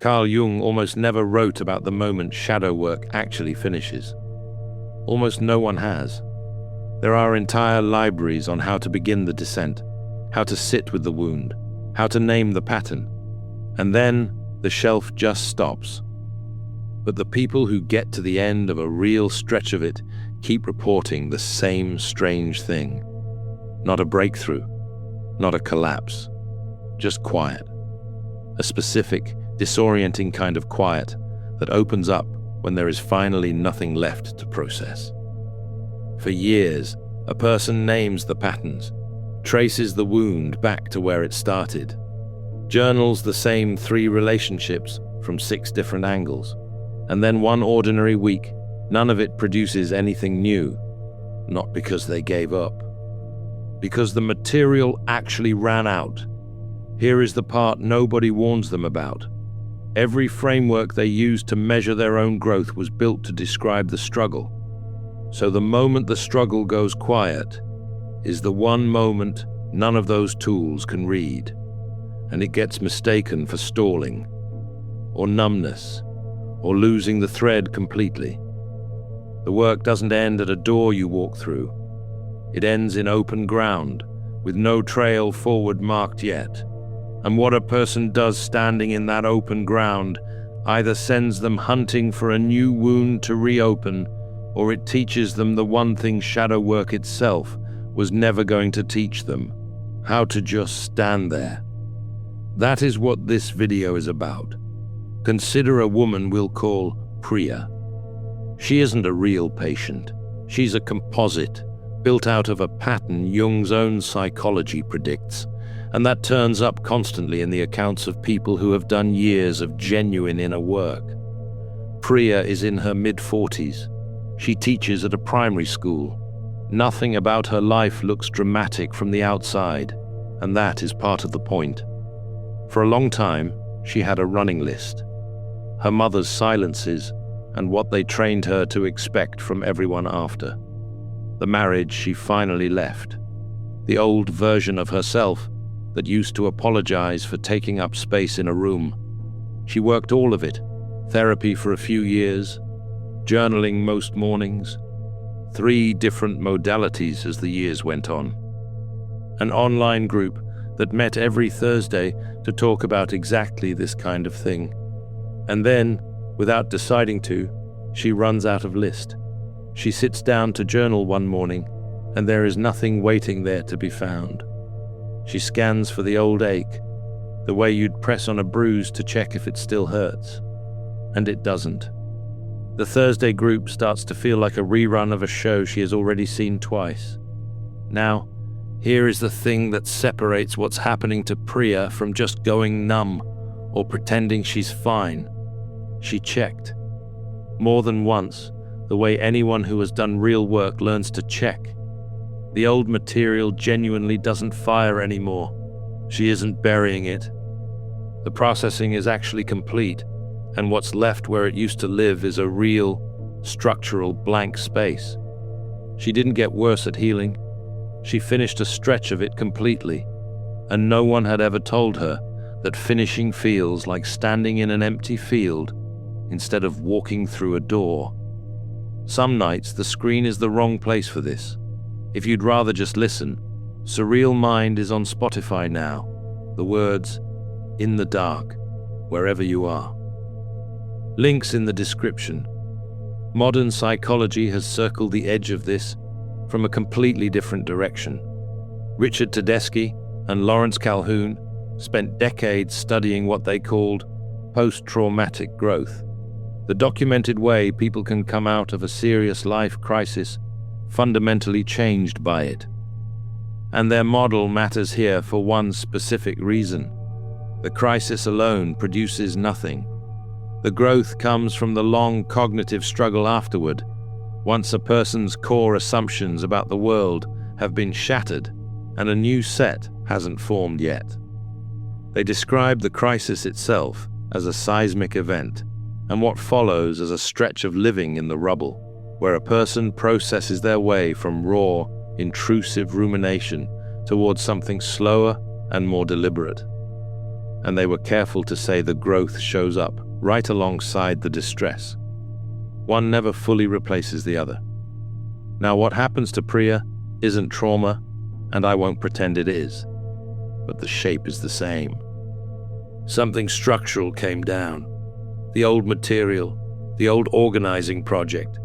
Carl Jung almost never wrote about the moment shadow work actually finishes. Almost no one has. There are entire libraries on how to begin the descent, how to sit with the wound, how to name the pattern, and then the shelf just stops. But the people who get to the end of a real stretch of it keep reporting the same strange thing. Not a breakthrough, not a collapse, just quiet. A specific, disorienting kind of quiet that opens up when there is finally nothing left to process. For years, a person names the patterns, traces the wound back to where it started, journals the same 3 relationships from 6 different angles, and then one ordinary week, none of it produces anything new, not because they gave up, because the material actually ran out. Here is the part nobody warns them about. Every framework they used to measure their own growth was built to describe the struggle. So the moment the struggle goes quiet is the one moment none of those tools can read, and it gets mistaken for stalling, or numbness, or losing the thread completely. The work doesn't end at a door you walk through. It ends in open ground, with no trail forward marked yet. And what a person does standing in that open ground either sends them hunting for a new wound to reopen, or it teaches them the one thing shadow work itself was never going to teach them: how to just stand there. That is what this video is about. Consider a woman we'll call Priya. She isn't a real patient. She's a composite, built out of a pattern Jung's own psychology predicts, and that turns up constantly in the accounts of people who have done years of genuine inner work. Priya is in her mid-40s. She teaches at a primary school. Nothing about her life looks dramatic from the outside, and that is part of the point. For a long time, she had a running list. Her mother's silences and what they trained her to expect from everyone after. The marriage she finally left. The old version of herself that used to apologize for taking up space in a room. She worked all of it. Therapy for a few years, journaling most mornings, 3 different modalities as the years went on. An online group that met every Thursday to talk about exactly this kind of thing. And then, without deciding to, she runs out of list. She sits down to journal one morning, and there is nothing waiting there to be found. She scans for the old ache, the way you'd press on a bruise to check if it still hurts. And it doesn't. The Thursday group starts to feel like a rerun of a show she has already seen twice. Now, here is the thing that separates what's happening to Priya from just going numb or pretending she's fine. She checked. More than once, the way anyone who has done real work learns to check. The old material genuinely doesn't fire anymore. She isn't burying it. The processing is actually complete, and what's left where it used to live is a real, structural blank space. She didn't get worse at healing. She finished a stretch of it completely, and no one had ever told her that finishing feels like standing in an empty field instead of walking through a door. Some nights the screen is the wrong place for this. If you'd rather just listen, Surreal Mind is on Spotify now. The words, "In the dark," wherever you are. Links in the description. Modern psychology has circled the edge of this from a completely different direction. Richard Tedeschi and Lawrence Calhoun spent decades studying what they called post-traumatic growth, the documented way people can come out of a serious life crisis fundamentally changed by it. And their model matters here for one specific reason. The crisis alone produces nothing. The growth comes from the long cognitive struggle afterward, once a person's core assumptions about the world have been shattered and a new set hasn't formed yet. They describe the crisis itself as a seismic event, and what follows as a stretch of living in the rubble, where a person processes their way from raw, intrusive rumination towards something slower and more deliberate. and they were careful to say the growth shows up right alongside the distress. One never fully replaces the other. Now, what happens to Priya isn't trauma, and I won't pretend it is, but the shape is the same. Something structural came down. The old material, the old organizing project,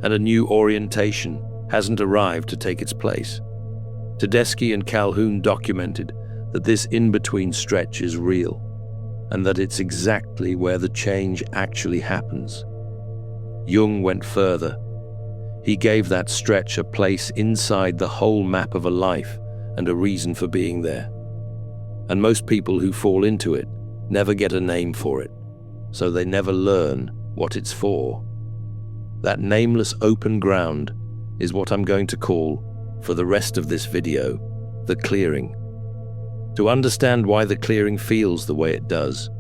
and a new orientation hasn't arrived to take its place. Tedeschi and Calhoun documented that this in-between stretch is real, and that it's exactly where the change actually happens. Jung went further. He gave that stretch a place inside the whole map of a life and a reason for being there. And most people who fall into it never get a name for it, so they never learn what it's for. That nameless open ground is what I'm going to call, for the rest of this video, the clearing. To understand why the clearing feels the way it does,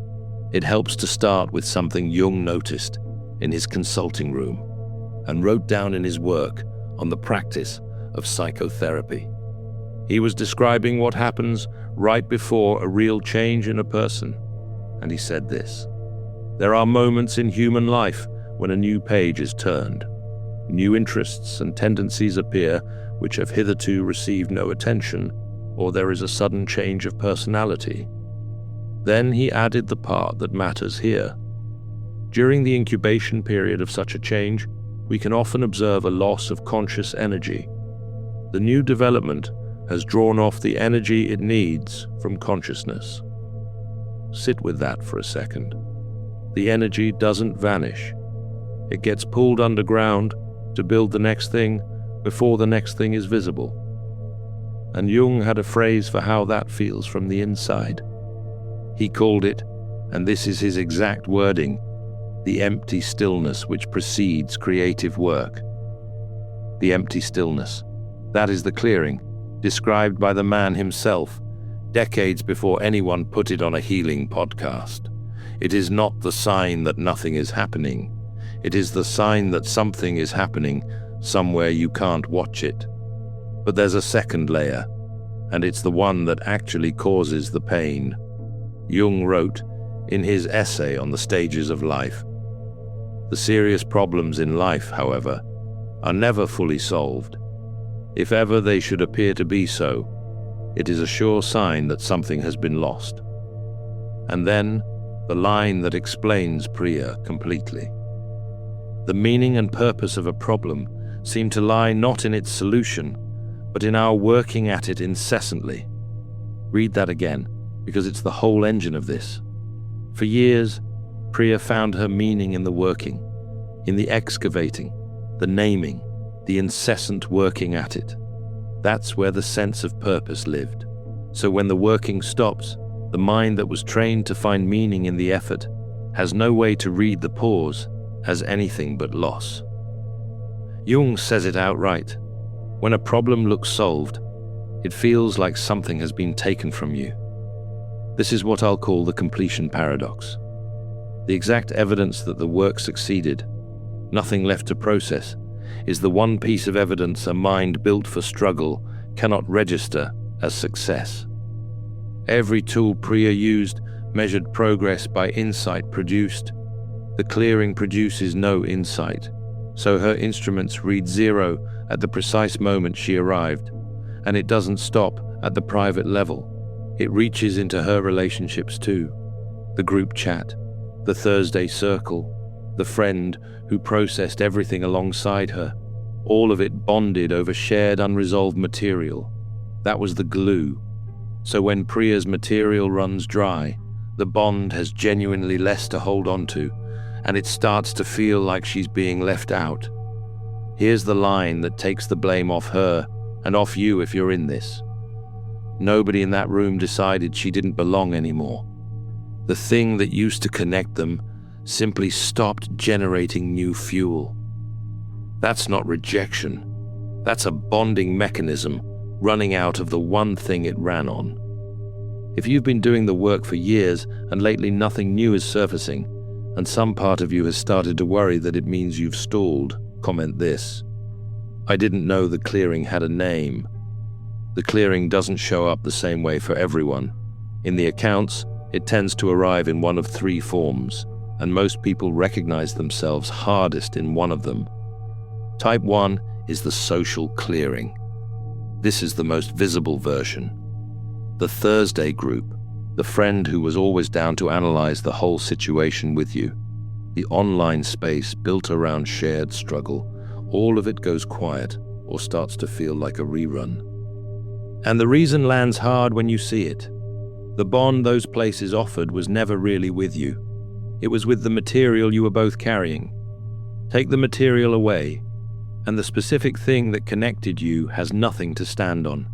it helps to start with something Jung noticed in his consulting room and wrote down in his work on the practice of psychotherapy. He was describing what happens right before a real change in a person, and he said this: "There are moments in human life when a new page is turned. New interests and tendencies appear which have hitherto received no attention, or there is a sudden change of personality." Then he added the part that matters here. During the incubation period of such a change, we can often observe a loss of conscious energy. The new development has drawn off the energy it needs from consciousness. Sit with that for a second. The energy doesn't vanish. It gets pulled underground to build the next thing before the next thing is visible. And Jung had a phrase for how that feels from the inside. He called it, and this is his exact wording, the empty stillness which precedes creative work. The empty stillness. That is the clearing, described by the man himself, decades before anyone put it on a healing podcast. It is not the sign that nothing is happening. It is the sign that something is happening somewhere you can't watch it. But there's a second layer, and it's the one that actually causes the pain. Jung wrote in his essay on the stages of life, "The serious problems in life, however, are never fully solved. If ever they should appear to be so, it is a sure sign that something has been lost." And then, the line that explains Priya completely. The meaning and purpose of a problem seem to lie not in its solution, but in our working at it incessantly. Read that again, because it's the whole engine of this. For years, Priya found her meaning in the working, in the excavating, the naming, the incessant working at it. That's where the sense of purpose lived. So when the working stops, the mind that was trained to find meaning in the effort has no way to read the pause as anything but loss. Jung says it outright. When a problem looks solved, it feels like something has been taken from you. This is what I'll call the completion paradox. The exact evidence that the work succeeded, nothing left to process, is the one piece of evidence a mind built for struggle cannot register as success. Every tool Priya used measured progress by insight produced. The clearing produces no insight, so her instruments read 0 at the precise moment she arrived, and it doesn't stop at the private level. It reaches into her relationships too. The group chat, the Thursday circle, the friend who processed everything alongside her, all of it bonded over shared unresolved material. That was the glue. So when Priya's material runs dry, the bond has genuinely less to hold on to, and it starts to feel like she's being left out. Here's the line that takes the blame off her and off you if you're in this. Nobody in that room decided she didn't belong anymore. The thing that used to connect them simply stopped generating new fuel. That's not rejection. That's a bonding mechanism running out of the one thing it ran on. If you've been doing the work for years and lately nothing new is surfacing, and some part of you has started to worry that it means you've stalled, comment this: "I didn't know the clearing had a name." The clearing doesn't show up the same way for everyone. In the accounts, It tends to arrive in one of three forms, and most people recognize themselves hardest in one of them. Type 1 is the social clearing. This is the most visible version. The Thursday group, the friend who was always down to analyze the whole situation with you. The online space built around shared struggle, all of it goes quiet or starts to feel like a rerun. And the reason lands hard when you see it. The bond those places offered was never really with you. It was with the material you were both carrying. Take the material away, and the specific thing that connected you has nothing to stand on.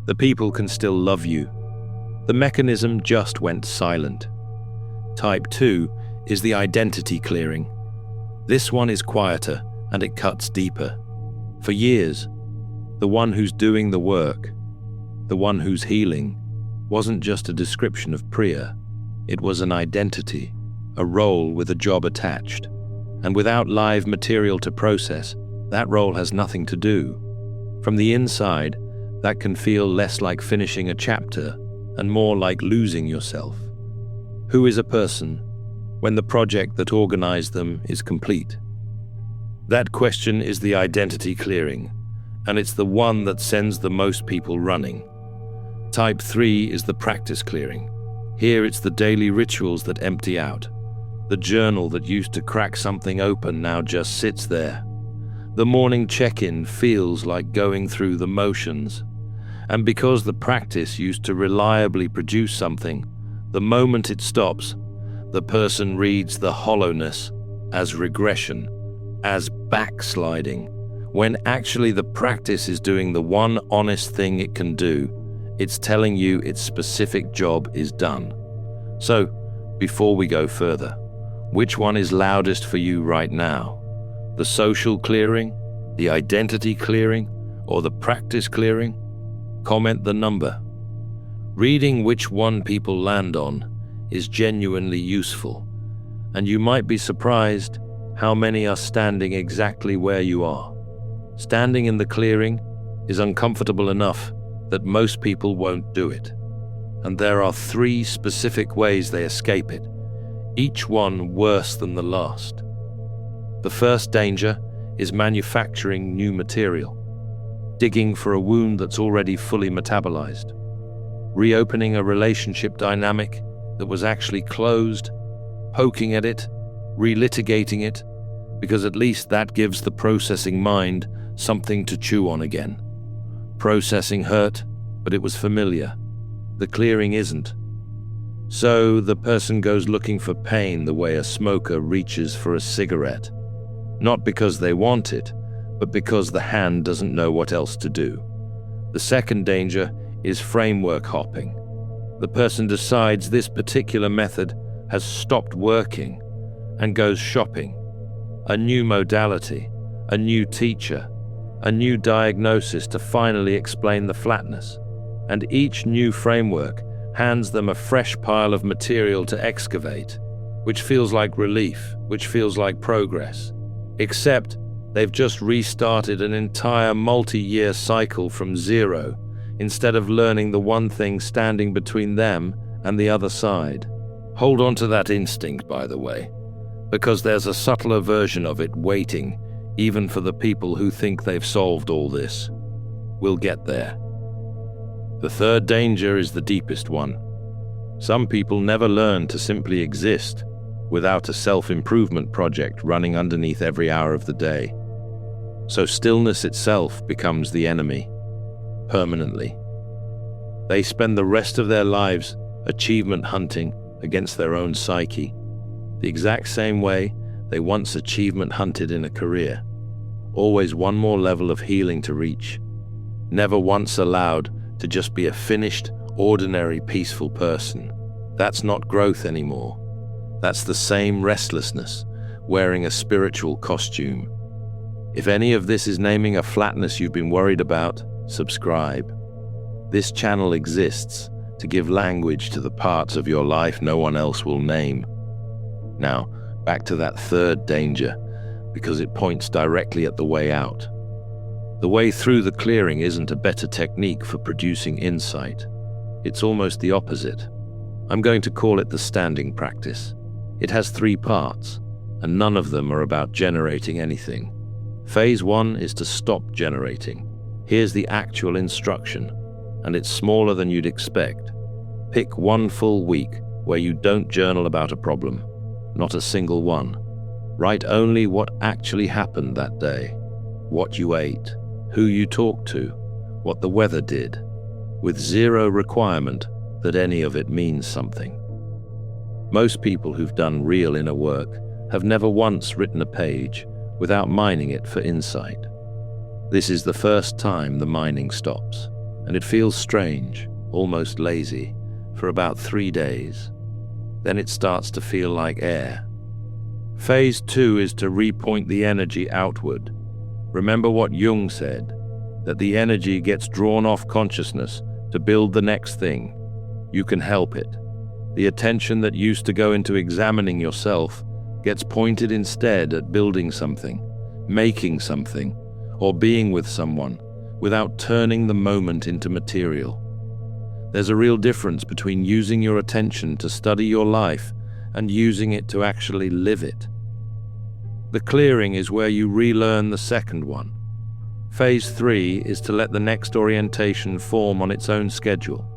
The people can still love you. The mechanism just went silent. Type 2 is the identity clearing. This one is quieter and it cuts deeper. For years, the one who's doing the work, the one who's healing, wasn't just a description of Priya. It was an identity, a role with a job attached. And without live material to process, that role has nothing to do. From the inside, that can feel less like finishing a chapter and more like losing yourself. Who is a person when the project that organized them is complete? That question is the identity clearing, and it's the one that sends the most people running. Type 3 is the practice clearing. Here it's the daily rituals that empty out. The journal that used to crack something open now just sits there. The morning check-in feels like going through the motions. And because the practice used to reliably produce something, the moment it stops, the person reads the hollowness as regression, as backsliding, when actually the practice is doing the one honest thing it can do. It's telling you its specific job is done. So, before we go further, which one is loudest for you right now? The social clearing, the identity clearing, or the practice clearing? Comment the number. Reading which one people land on is genuinely useful, and you might be surprised how many are standing exactly where you are. Standing in the clearing is uncomfortable enough that most people won't do it. And there are three specific ways they escape it, each one worse than the last. The first danger is manufacturing new material, digging for a wound that's already fully metabolized, reopening a relationship dynamic that was actually closed, poking at it, relitigating it, because at least that gives the processing mind something to chew on again. Processing hurt, but it was familiar. The clearing isn't. So the person goes looking for pain the way a smoker reaches for a cigarette. Not because they want it, but because the hand doesn't know what else to do. The second danger is framework hopping. The person decides this particular method has stopped working and goes shopping. A new modality, a new teacher, a new diagnosis to finally explain the flatness. And each new framework hands them a fresh pile of material to excavate, which feels like relief, which feels like progress. Except they've just restarted an entire multi-year cycle from zero, instead of learning the one thing standing between them and the other side. Hold on to that instinct, by the way, because there's a subtler version of it waiting, even for the people who think they've solved all this. We'll get there. The third danger is the deepest one. Some people never learn to simply exist without a self-improvement project running underneath every hour of the day. So stillness itself becomes the enemy, permanently. They spend the rest of their lives achievement hunting against their own psyche, the exact same way they once achievement hunted in a career. Always one more level of healing to reach. Never once allowed to just be a finished, ordinary, peaceful person. That's not growth anymore. That's the same restlessness, wearing a spiritual costume. If any of this is naming a flatness you've been worried about, subscribe. This channel exists to give language to the parts of your life no one else will name. Now, back to that third danger, because it points directly at the way out. The way through the clearing isn't a better technique for producing insight. It's almost the opposite. I'm going to call it the standing practice. It has 3 parts, and none of them are about generating anything. Phase 1 is to stop generating. Here's the actual instruction, and it's smaller than you'd expect. Pick 1 full week where you don't journal about a problem, not a single one. Write only what actually happened that day, what you ate, who you talked to, what the weather did, with 0 requirement that any of it means something. Most people who've done real inner work have never once written a page without mining it for insight. This is the first time the mining stops, and it feels strange, almost lazy, for about 3 days. Then it starts to feel like air. Phase 2 is to repoint the energy outward. Remember what Jung said, that the energy gets drawn off consciousness to build the next thing. You can help it. The attention that used to go into examining yourself gets pointed instead at building something, making something, or being with someone, without turning the moment into material. There's a real difference between using your attention to study your life and using it to actually live it. The clearing is where you relearn the second one. Phase 3 is to let the next orientation form on its own schedule.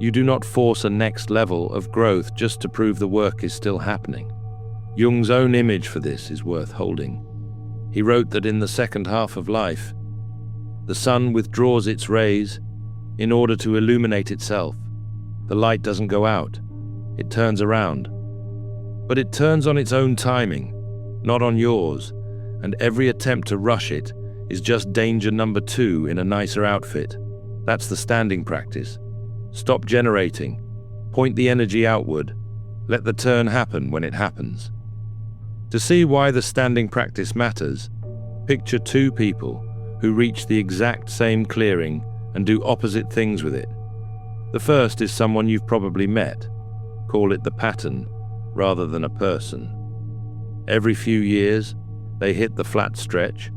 You do not force a next level of growth just to prove the work is still happening. Jung's own image for this is worth holding. He wrote that in the second half of life, the sun withdraws its rays in order to illuminate itself. The light doesn't go out, it turns around. But it turns on its own timing, not on yours, and every attempt to rush it is just danger number 2 in a nicer outfit. That's the standing practice. Stop generating, point the energy outward, let the turn happen when it happens. To see why the standing practice matters, picture 2 people who reach the exact same clearing and do opposite things with it. The first is someone you've probably met. Call it the pattern rather than a person. Every few years, they hit the flat stretch,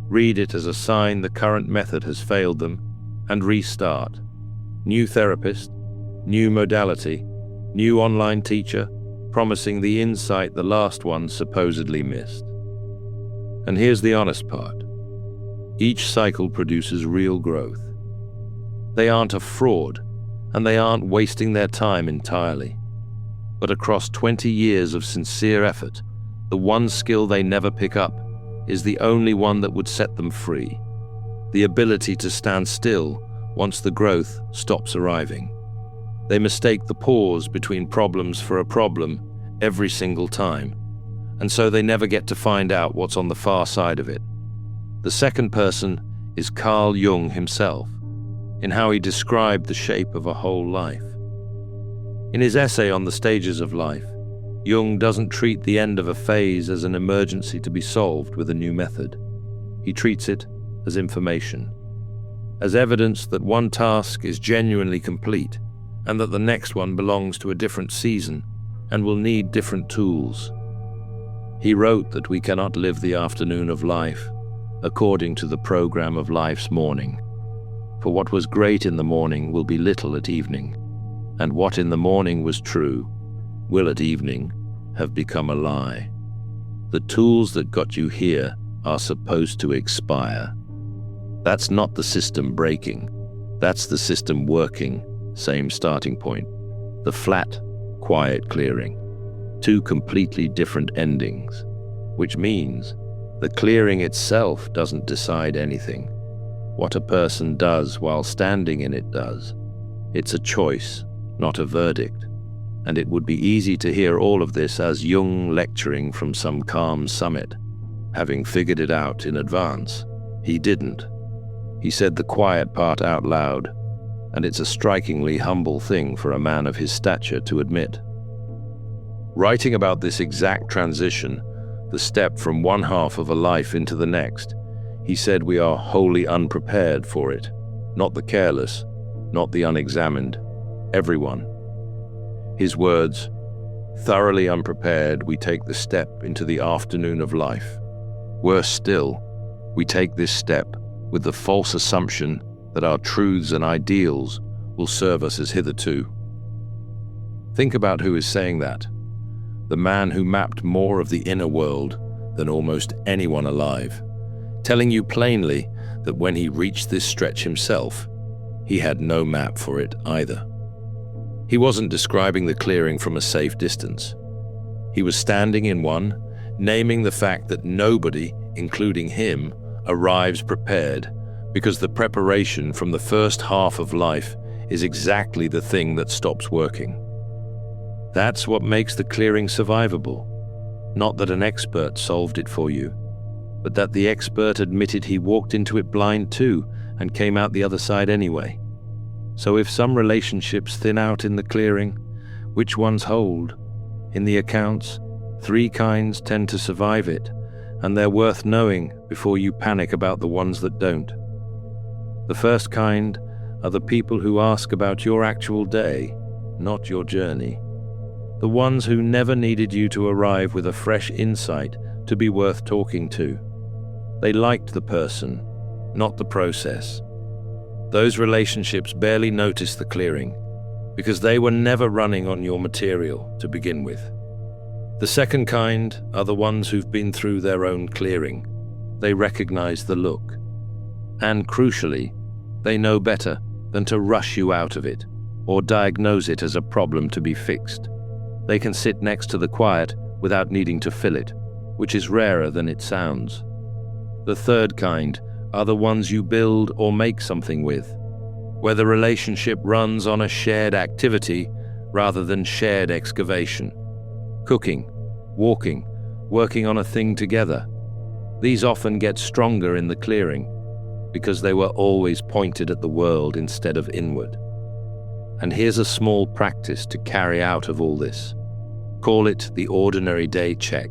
read it as a sign the current method has failed them, and restart. New therapist, new modality, new online teacher, promising the insight the last one supposedly missed. And here's the honest part. Each cycle produces real growth. They aren't a fraud, and they aren't wasting their time entirely. But across 20 years of sincere effort, the one skill they never pick up is the only one that would set them free. The ability to stand still once the growth stops arriving. They mistake the pause between problems for a problem every single time, and so they never get to find out what's on the far side of it. The second person is Carl Jung himself, in how he described the shape of a whole life. In his essay on the stages of life, Jung doesn't treat the end of a phase as an emergency to be solved with a new method. He treats it as information, as evidence that one task is genuinely complete and that the next one belongs to a different season and will need different tools. He wrote that we cannot live the afternoon of life according to the program of life's morning. For what was great in the morning will be little at evening, and what in the morning was true will at evening have become a lie. The tools that got you here are supposed to expire. That's not the system breaking, that's the system working, same starting point. The flat, quiet clearing. 2 completely different endings, which means the clearing itself doesn't decide anything. What a person does while standing in it does. It's a choice, not a verdict. And it would be easy to hear all of this as Jung lecturing from some calm summit, having figured it out in advance. He didn't. He said the quiet part out loud, and it's a strikingly humble thing for a man of his stature to admit. Writing about this exact transition, the step from one half of a life into the next, he said we are wholly unprepared for it. Not the careless, not the unexamined, everyone. His words, thoroughly unprepared, we take the step into the afternoon of life. Worse still, we take this step with the false assumption that our truths and ideals will serve us as hitherto. Think about who is saying that. The man who mapped more of the inner world than almost anyone alive, telling you plainly that when he reached this stretch himself, he had no map for it either. He wasn't describing the clearing from a safe distance. He was standing in one, naming the fact that nobody, including him, arrives prepared, because the preparation from the first half of life is exactly the thing that stops working. That's what makes the clearing survivable. Not that an expert solved it for you, but that the expert admitted he walked into it blind too and came out the other side anyway. So if some relationships thin out in the clearing, which ones hold? In the accounts, 3 kinds tend to survive it, and they're worth knowing before you panic about the ones that don't. The first kind are the people who ask about your actual day, not your journey. The ones who never needed you to arrive with a fresh insight to be worth talking to. They liked the person, not the process. Those relationships barely noticed the clearing, because they were never running on your material to begin with. The second kind are the ones who've been through their own clearing. They recognize the look. And crucially, they know better than to rush you out of it or diagnose it as a problem to be fixed. They can sit next to the quiet without needing to fill it, which is rarer than it sounds. The third kind are the ones you build or make something with, where the relationship runs on a shared activity rather than shared excavation. Cooking, walking, working on a thing together. These often get stronger in the clearing because they were always pointed at the world instead of inward. And here's a small practice to carry out of all this. Call it the ordinary day check.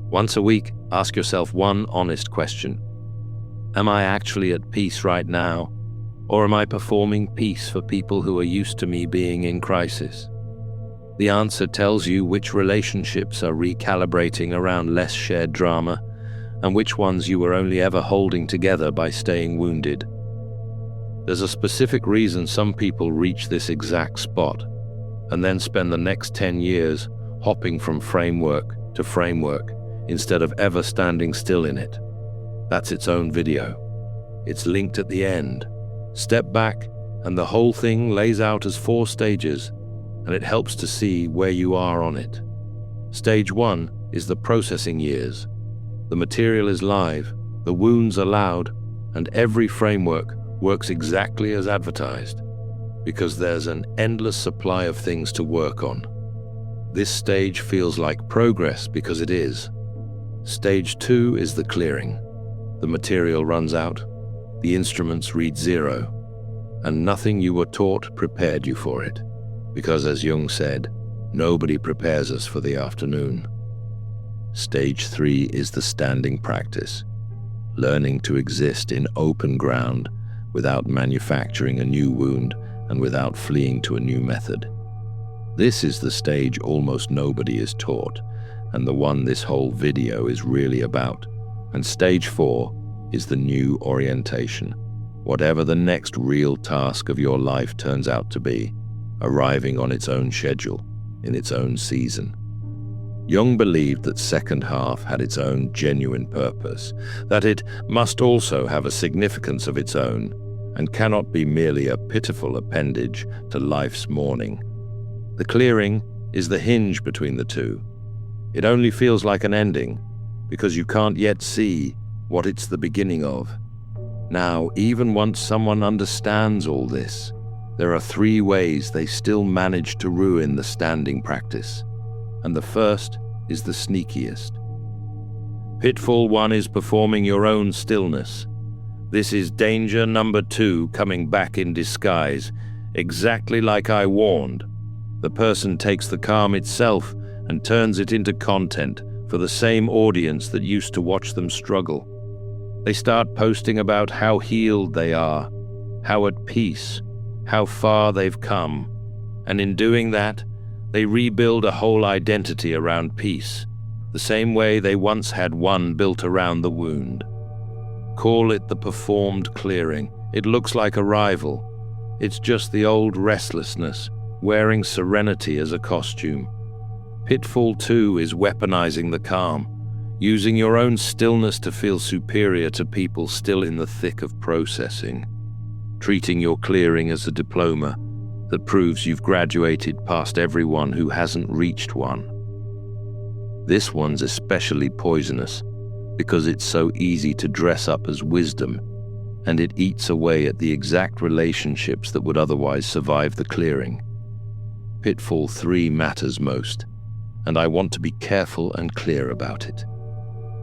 Once a week, ask yourself one honest question. Am I actually at peace right now, or am I performing peace for people who are used to me being in crisis? The answer tells you which relationships are recalibrating around less shared drama, and which ones you were only ever holding together by staying wounded. There's a specific reason some people reach this exact spot, and then spend the next 10 years hopping from framework to framework instead of ever standing still in it. That's its own video. It's linked at the end. Step back, and the whole thing lays out as 4 stages, and it helps to see where you are on it. Stage 1 is the processing years. The material is live, the wounds are loud, and every framework works exactly as advertised, because there's an endless supply of things to work on. This stage feels like progress because it is. Stage 2 is the clearing. The material runs out, the instruments read 0, and nothing you were taught prepared you for it, because as Jung said, nobody prepares us for the afternoon. Stage 3 is the standing practice, learning to exist in open ground without manufacturing a new wound and without fleeing to a new method. This is the stage almost nobody is taught, and the one this whole video is really about. And stage 4 is the new orientation, whatever the next real task of your life turns out to be, arriving on its own schedule, in its own season. Jung believed that second half had its own genuine purpose, that it must also have a significance of its own, and cannot be merely a pitiful appendage to life's mourning. The clearing is the hinge between the two. It only feels like an ending, because you can't yet see what it's the beginning of. Now, even once someone understands all this, there are 3 ways they still manage to ruin the standing practice, and the first is the sneakiest. Pitfall 1 is performing your own stillness. This is danger number 2 coming back in disguise, exactly like I warned. The person takes the calm itself and turns it into content for the same audience that used to watch them struggle. They start posting about how healed they are, how at peace, how far they've come, and in doing that, they rebuild a whole identity around peace, the same way they once had one built around the wound. Call it the performed clearing. It looks like arrival. It's just the old restlessness, wearing serenity as a costume. Pitfall 2 is weaponizing the calm, using your own stillness to feel superior to people still in the thick of processing, treating your clearing as a diploma that proves you've graduated past everyone who hasn't reached one. This one's especially poisonous because it's so easy to dress up as wisdom, and it eats away at the exact relationships that would otherwise survive the clearing. Pitfall 3 matters most, and I want to be careful and clear about it.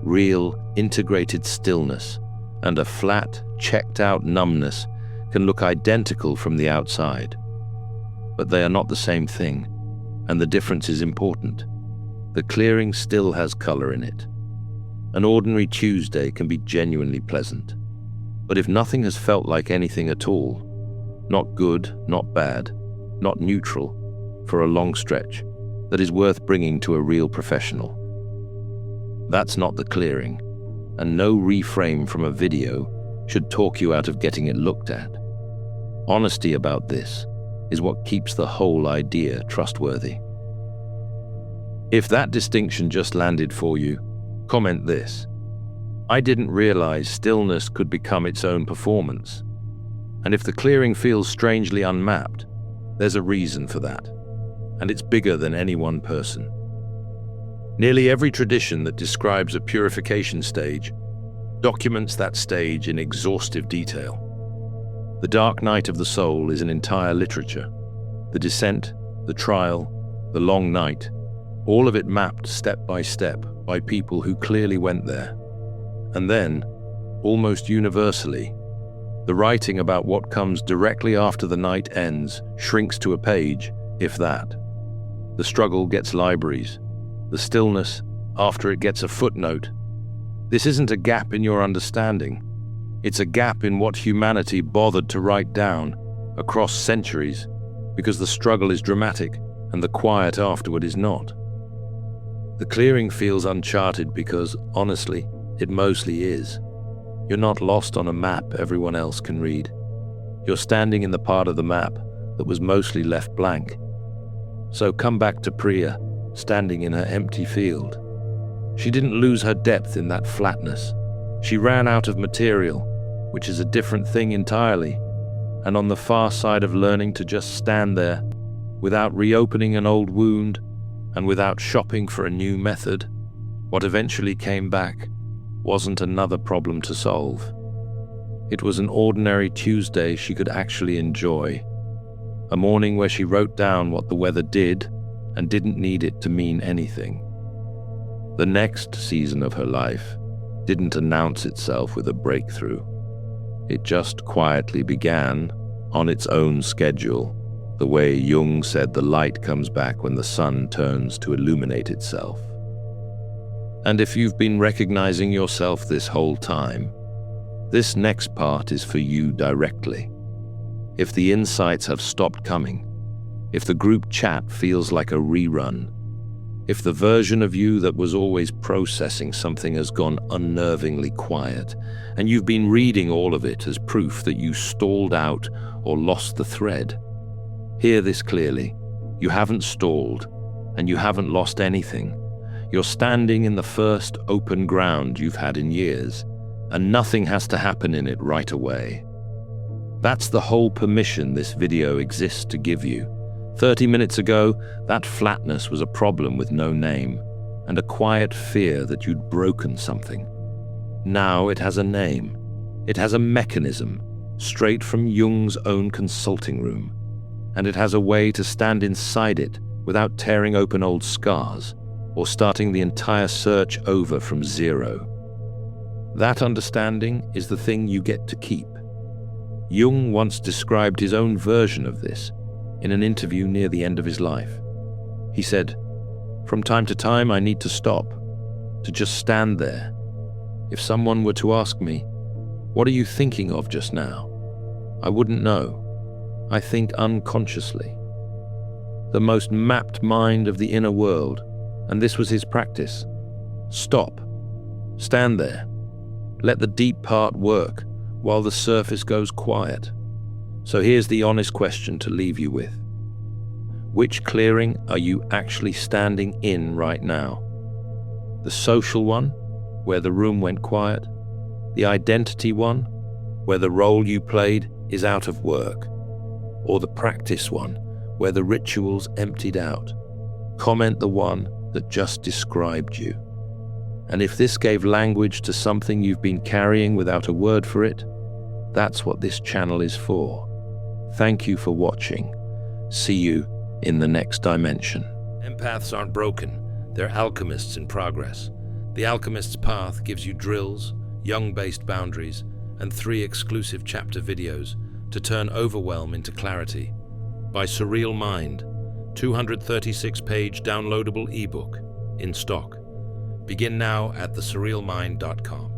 Real, integrated stillness and a flat, checked-out numbness can look identical from the outside. But they are not the same thing, and the difference is important. The clearing still has color in it. An ordinary Tuesday can be genuinely pleasant. But if nothing has felt like anything at all, not good, not bad, not neutral, for a long stretch, that is worth bringing to a real professional. That's not the clearing, and no reframe from a video should talk you out of getting it looked at. Honesty about this is what keeps the whole idea trustworthy. If that distinction just landed for you, comment this: I didn't realize stillness could become its own performance. And if the clearing feels strangely unmapped, there's a reason for that, and it's bigger than any one person. Nearly every tradition that describes a purification stage documents that stage in exhaustive detail. The dark night of the soul is an entire literature. The descent, the trial, the long night, all of it mapped step by step by people who clearly went there. And then, almost universally, the writing about what comes directly after the night ends shrinks to a page, if that. The struggle gets libraries. The stillness, after it gets a footnote. This isn't a gap in your understanding. It's a gap in what humanity bothered to write down across centuries, because the struggle is dramatic and the quiet afterward is not. The clearing feels uncharted because, honestly, it mostly is. You're not lost on a map everyone else can read. You're standing in the part of the map that was mostly left blank. So come back to Priya, standing in her empty field. She didn't lose her depth in that flatness. She ran out of material, which is a different thing entirely, and on the far side of learning to just stand there, without reopening an old wound, and without shopping for a new method, what eventually came back wasn't another problem to solve. It was an ordinary Tuesday she could actually enjoy. A morning where she wrote down what the weather did and didn't need it to mean anything. The next season of her life didn't announce itself with a breakthrough. It just quietly began on its own schedule, the way Jung said the light comes back when the sun turns to illuminate itself. And if you've been recognizing yourself this whole time, this next part is for you directly. If the insights have stopped coming, if the group chat feels like a rerun, if the version of you that was always processing something has gone unnervingly quiet, and you've been reading all of it as proof that you stalled out or lost the thread, hear this clearly. You haven't stalled, and you haven't lost anything. You're standing in the first open ground you've had in years, and nothing has to happen in it right away. That's the whole permission this video exists to give you. 30 minutes ago, that flatness was a problem with no name, and a quiet fear that you'd broken something. Now it has a name. It has a mechanism, straight from Jung's own consulting room, and it has a way to stand inside it without tearing open old scars, or starting the entire search over from zero. That understanding is the thing you get to keep. Jung once described his own version of this in an interview near the end of his life. He said, "From time to time I need to stop, to just stand there. If someone were to ask me, 'What are you thinking of just now?' I wouldn't know. I think unconsciously." The most mapped mind of the inner world, and this was his practice. Stop. Stand there. Let the deep part work while the surface goes quiet. So here's the honest question to leave you with. Which clearing are you actually standing in right now? The social one, where the room went quiet? The identity one, where the role you played is out of work? Or the practice one, where the rituals emptied out? Comment the one that just described you. And if this gave language to something you've been carrying without a word for it, that's what this channel is for. Thank you for watching. See you in the next dimension. Empaths aren't broken, they're alchemists in progress. The Alchemist's Path gives you drills, Jung-based boundaries, and 3 exclusive chapter videos to turn overwhelm into clarity. By Surreal Mind, 236-page downloadable ebook in stock. Begin now at thesurrealmind.com.